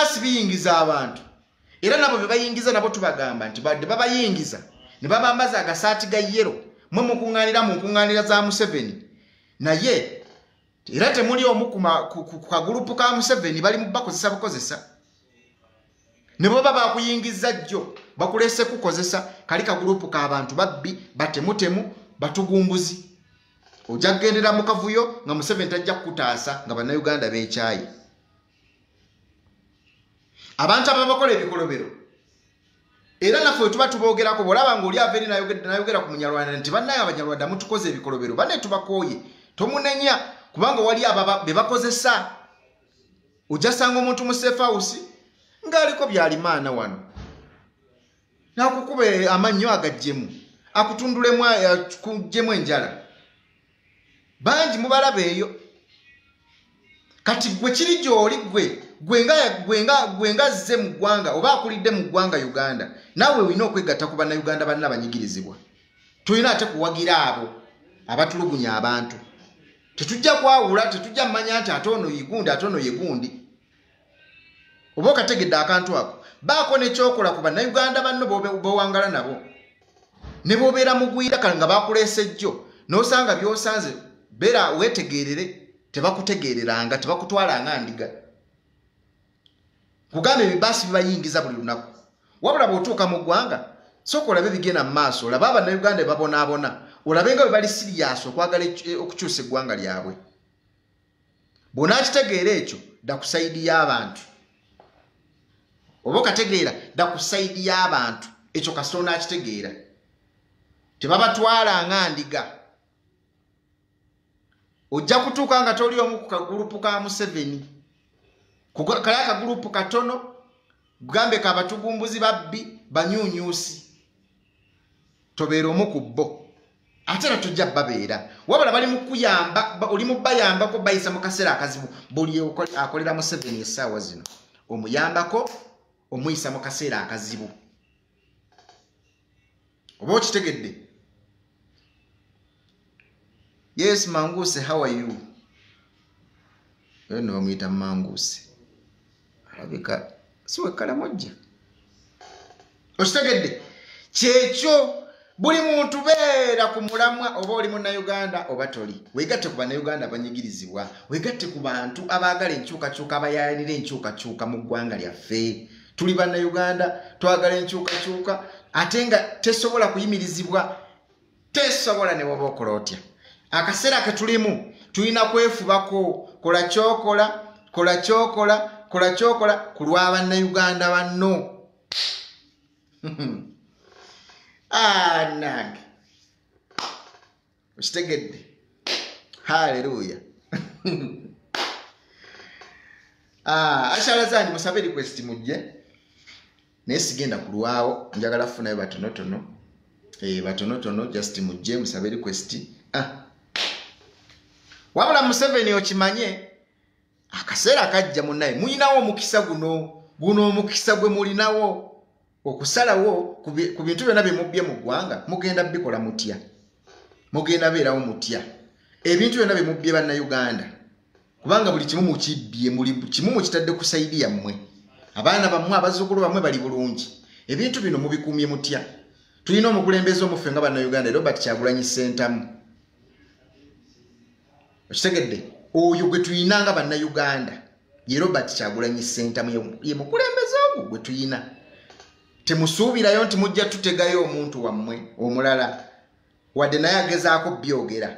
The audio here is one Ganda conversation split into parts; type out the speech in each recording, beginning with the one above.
ebibaasi biyingiza abantu era nabo bebayingiza nabo tubagamba nti badde babayingiza ne babambaza agasaati ga yero mwe mukuŋŋaanira za Museveni naye era temuli omu ku kagurupu ka Museveni bali mu bakozesa bukozesa ne baba bakuyingiza jjo bakulese kukozesa kali kagurupu ka abantu babbi batemutemu batugumbuzi ojja kugendera mu kavuyo nga Museveni tajja kutaasa nga bannayuganda beekyayi abantu ababakola ebikolobero era naffe tuba tuboogerako bwolaba ng'oli aveeri nayogera ku munyarwanda nti bannaye abanyarwanda mutukoze ebikolobero banne tubakooye tomunenya kubanga wali aba be bakozesa ojja sanga omuntu mu safe house ng'aliko byalimaana wano n'akukuba amannyo agajjemu akutundulemu kujjemu enjala bangi mubalaba eyo kati gwe kiri gy'oli gwenga zze mu ggwanga oba akulidde mu ggwanga Uganda naawe olina okwegatta ku bannayuganda banna abanyigirizibwa tulina ate kuwagira abo abatulugunya abantu tetujja kwawula tetujja mmanya nti ate ono yigundi ate ono yegundi oba okategedde akantu ako baako nekyokola ku bannayuganda banno bowangala nabo ne bobeera mugwira kale nga bakuleese jjo n'osanga byosanze beera weetegeerere tebakutegeereranga tebakutwalanga ndiga kugamba ebibaasi bibayingiza buli lunaku wabula bw'otuuka mu ggwanga sooka olabe bigenda mu maaso olaba abannayuganda babonaabona olabe nga bwe bali siriyasi okwagala okukyusa eggwanga lyabwe bw'onaakitegeera ekyo dda ku sayidi y'abantu oba okategeera dda ku sayidi y'abantu ekyo kasita onaakitegeera tebabatwala nga ndiga ojja kutuuka nga toli omu ku kagurupu ka Museveni kale akagurupu katono gugambe ka batugumbuzi babbi banyunyuusi tobeera omu ku bo ate era tojja babeera wabula bali mu kuyamba oli mu bayambako bayisa mu kaseera akazibu buli akolera Museveni essaawa zino omuyambako omuyisa mu kaseera akazibu oba okitegedde. Yes, Manguse, how are you? I don't know what Manguse. Alabika siwe kala moja. Okitegedde kyekyo buli muntu beera ku mulamwa oba oli munnayuganda oba toli weegatte ku bannayuganda abanyigirizibwa weegatte ku bantu abaagala enkyukakyuka abayayanira enkyukakyuka mu ggwanga lyaffe tuli bannayuganda twagala enkyukakyuka ate nga tesobola kuyimirizibwa tesobola ne woba okola otya akaseera ke tulimu tulina kwefubako kola kyokola ku lw'abannayuganda banno nag usitegedde haleluya ashalazani musabe request mujje naye sigenda kulwawo njagala funayo batonotono just mujje musabe request wabula Museveni okimanye akaseera kajja munnaye muyinawo omukisa guno omukisa gwe mulinawo okusalawo ku bintu byonna byemubbye mu ggwanga mugenda bikola mutya mugenda beerawo mutya ebintu byonna byemubbye bannayuganda kubanga buli kimu mukibbye muli kimu mukitadde ku sayidi yammwe abaana bammwe abazzukulu bammwe bali bulungi ebintu bino mubikuumye mutya tulina omukulembeze omufe nga bannayuganda Robert Kyagulanyi Ssentamu okitegedde oyo gwe tuyina nga bannayuganda ye Robert Kyagulanyi Ssentamu ye mukulembeze ogwo gwe tuyina temusuubirayo nti mujja tutegayo omuntu wammwe omulala wadde naye agezaako byogera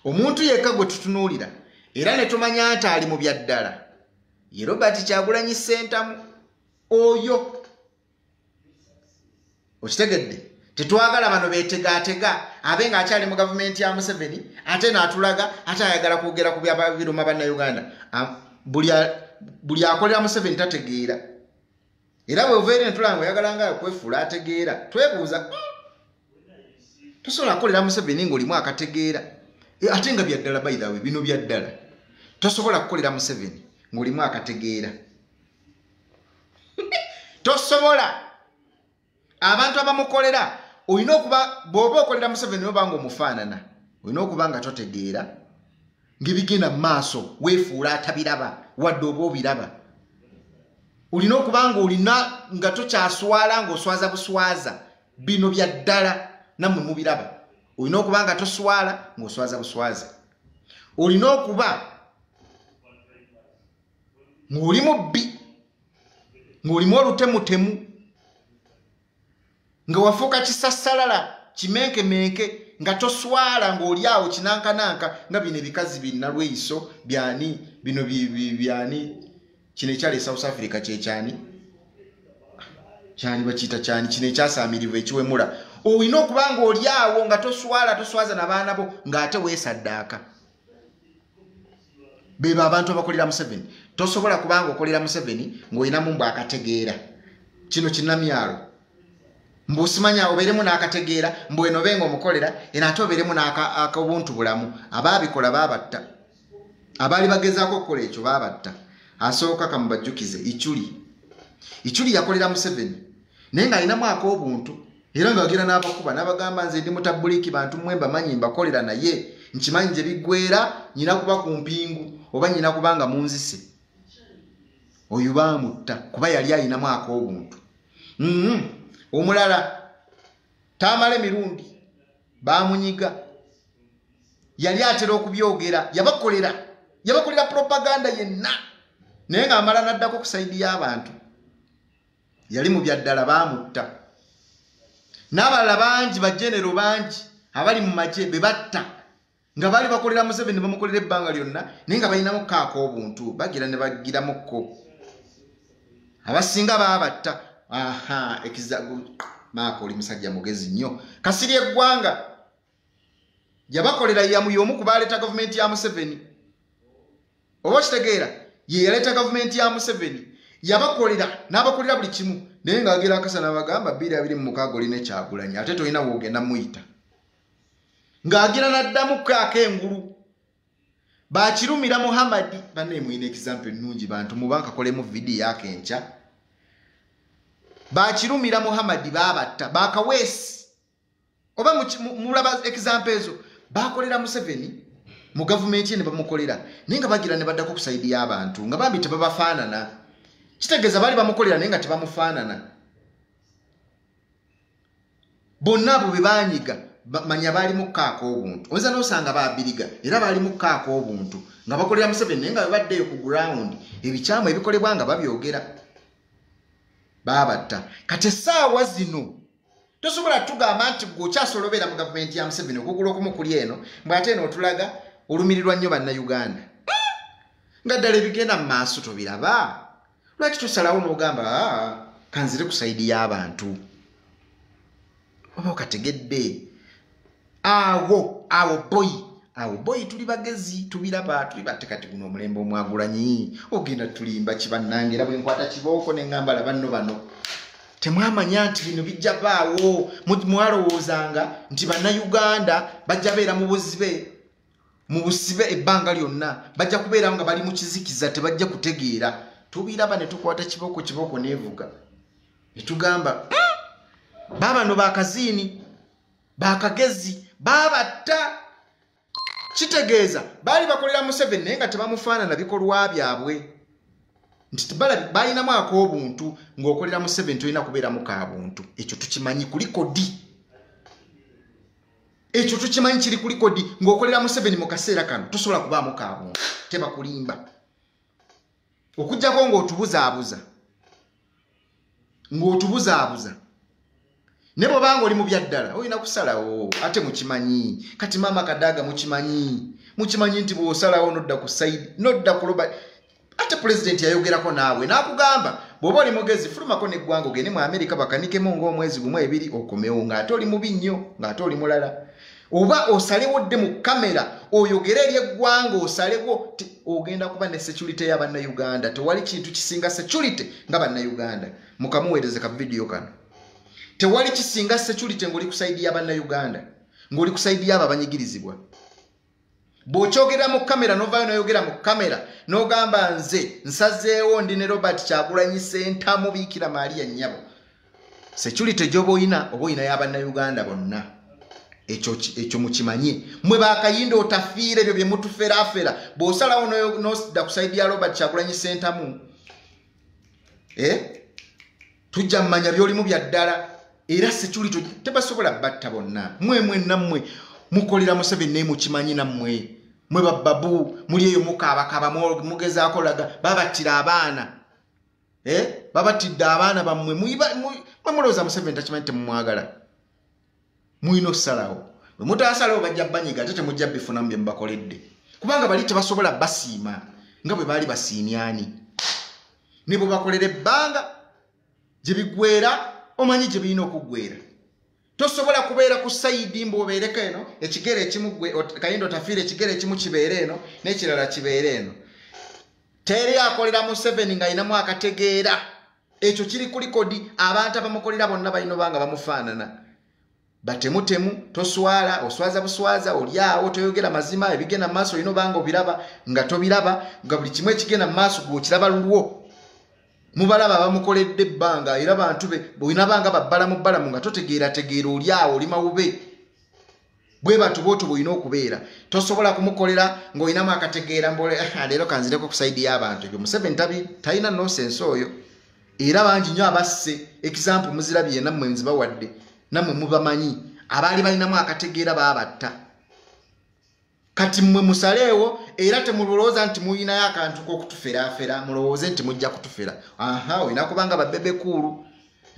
omuntu yekka gwe tutunuulira era ne tumanya nti ali mu byaddala ye Robert Kyagulanyi Ssentamu oyo okitegedde tetwagala bano beetegaatega abe nga akyali mu gavumenti ya Museveni ate n'atulaga ate ayagala kwogera ku biruma bannayuganda buli akolera Museveni tategeera era bwe uveere ntulanga oyagalanga kwefuula ategeera twebuuza tosobola kukolera Museveni ng'olimu akategeera ate nga byaddala by the way bino byaddala tosobola kukolera Museveni ng'olimu akategeera tosobola abantu abamukolera olina okuba bw'oba okolera Museveni oba nga omufaanana olina okuba nga totegeera ng'ebigenda mu maaso weefuula atabiraba wadde oba obiraba olina okubanga olina nga tokyaswala ng'oswaza buswaza bino bya ddala nammwe mubiraba olina okuba nga toswala ng'oswaza buswaza olina okuba ng'oli mubbi ng'olimu olutemutemu nga wafuuka kisassalala kimenkemenke nga toswala ng'oli awo kinankananka nga bino ebikazi binna lweyiso byani bino byani kino ekyali South Africa kyekyani kyani bakiyita kyani kino ekyasaamirivu ekiwemula olina okuba ng'oli awo nga toswaza n'abaana bo ng'ate weesaddaaka bebo abantu abakolera Museveni tosobola kubanga okolera Museveni ng'olinamu mbu akategeera kino kinnamyalo mbusimanya obeeremu n'akategeera mbu eno benga omukolera eno ate obeeremu n'akobuntu bulamu abaabikola baabatta abaali bagezaako okukola ekyo baabatta asooka kamubajjukize Ichuli yakolera Museveni naye ng'alinamu ak'obuntu era ng'agira n'abakuba n'abagamba nze ndi mutabuliki bantu mmwe mbamanyi mbakolera naye nkimanyi gye biggweera nyina kuba ku mpingu oba nyina kubanga munzise oyo baamutta kuba yali alinamu ak'obuntu omulala taamala emirundi baamunyiga yali atera okubyogera yabakolera propaganda yenna naye ng'amala n'addako ku sayidi y'abantu yali mu byaddala baamutta n'abalala bangi bajenero bangi abali mu magye be batta nga baali bakolera Museveni bamukolera ebbanga lyonna naye nga balinamu kaako obuntu bagira ne bagiramukko abasinga baabatta ekizagu maako oli musajja mugezi nnyo Kasirye eggwanga yabakolera yamuyomu ku baleeta gavumenti ya Museveni oba kitegeera ye yaleeta gavumenti ya Museveni yabakolera n'abakolera buli kimu naye ng'agira akasana bagamba 2026 olina Kyagulanyi ate tolina woogenda muyita ng'agira n'addamu kaako engulu bakirumira Muhammadi banne muyina example nnungi bantu mubankakolemu vidiyo yake enkya bakirumira Muhammadi baabatta bakaweesi oba mulaba example ezo bakolera Museveni mu gavumenti ye ne bamukolera naye nga bagira ne baddako ku sayidi y'abantu nga bambi tebabafaanana kitegeeza baali bamukolera naye nga tebamufaanana bonna abo be baanyiga manya baali mu kkaako obuntu oyinza n'osanga baabiriga era baali mu kkaako obuntu nga bakolera Museveni naye nga bebaddeyo ku ground ebikyamu ebikolebwa nga babyogera baabatta kati essaawa zino tosobola tugamba nti gweokyasobola obeera mu gavumenti ya Museveni okugula okumu kuli eno mbw'ate eno otulaga olumirirwa nnyo bannayuganda nga ddala ebigenda mu maaso tobiraba lwaki tosalawo n'ogamba kanzire ku sayidi y'abantu oba okategedde awo boyi tuli bagezi tubiraba tulibatte kati guno omulembe Omwagulanyi ogenda tulimba kibannange era bwe nkwata kibooko ne ŋŋamba laba nno bano temwamanya nti bino bijja baawo mwalowoozanga nti bannayuganda bajja beera mu busibe ebbanga lyonna bajja kubeerawo nga bali mu kizikiza tebajja kutegeera tubiraba ne tukwata kibooko neevuga ne tugamba baabano bakaziini bakagezi baabatta kitegeeza baali bakolera Museveni naye nga tebamufaanana bikolwa byabwe nti balinamu ak'obuntu ng'okolera Museveni tolina kubeeramu kaabuntu ekyo tukimanyi kuli kodi ekyo tukimanyi kiri kuli kodi ng'okolera Museveni mu kaseera kano tosobola kubaamu kaabuntu tebakulimba okujjako ng'otubuzaabuza ne bw'obanga oli mu byaddala olina kusalawo ate mukimanyi kati maama Kadaga mukimanyi nti bw'osalawo nodda ku sayidi nodda ku Robert ate pulezidenti yayogerako naawe n'akugamba bw'oba oli mugezi fulumako n'eggwanga ogende mu Amerika bakanikemu ng'omwezi gumu ebiri okomewo ng'ate oli mubi nnyo ng'ate oli mulala oba osalewo dde mu kamera oyogere eri eggwanga osalewo ogenda kuba ne security y'abannayuganda tewali kintu kisinga security nga bannayuganda mukamuweereze ka vidiyo kano tewali kisinga security ng'oli ku sayidi y'abannayuganda ng'oli ku sayidi y'abo abanyigirizibwa bw'okyogera mu kamera n'ovaayo n'oyogera mu kamera n'ogamba nze nsazeewo ndi ne Robert Kyagulanyi Ssentamu Biikira Maria Nnyabo security gy'oba oyina oba oyina y'abannayuganda bonna ekyo mukimanye mwe bakayinda otafiira ebyo bye mutuferaafera bw'osalawo n'odda ku sayidi ya Robert Kyagulanyi Ssentamu tujja mmanya byolimu bya ddala era Sechuli tebasobola batta bonna mmwe nammwe mukolera Museveni naye mukimanyi nammwe mwe bababu muli eyo mukaabakaaba mugezaako laga babattira abaana babattidde abaana bammwe mulowooza Museveni takimanyi temumwagala muyina okusalawo bwe mutasalawo bajja banyiga ate temujja bifunamu bye mubakoledde kubanga bali tebasobola basiima nga bwe baali basiimyani ne bwe bakolera ebbanga gye bigwera omanyi gye birina okuggwera tosobola kubeera ku sayidi mbobeereko eno ekigere ekimu Kayindo tafiire ekigere ekimu kibeere eno n'ekirala kibeere eno teri akolera Museveni ng'ayinamu akategeera ekyo kiri ku likodi abantu abamukolera bonna balina banga bamufaanana batemutemu toswala oswaza buswaza olyawo toyogera mazima ebigenda mu maaso olina obanga obiraba nga tobiraba nga buli kimu ekigenda mu maaso gw'okiraba lulwo mubalaba bamukoledde ebbanga era bantu be boyina banga babbala mu bbalamu nga totegeera olyawo oli mawube bwe batu boto boyina okubeera tosobola kumukolera ng'oyinamu akategeera mbole leero kanzireko ku sayidi y'abantu ebyo Museveni talina nonsense oyo era bangi nnyo abasse example muzirabye nammwe nzibawadde nammwe mubamanyi abaali balinamu akategeera baabatta kati mmwe musaleewo era temulowooza nti muyinayo akantu k'okutuferaafera mulowooze nti mujja kutufera olina kubanga babebekulu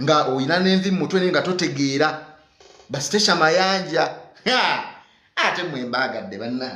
nga oyina n'envi mu mutwe naye nga totegeera basitesha mayanja ate mmwe mbaagadde banna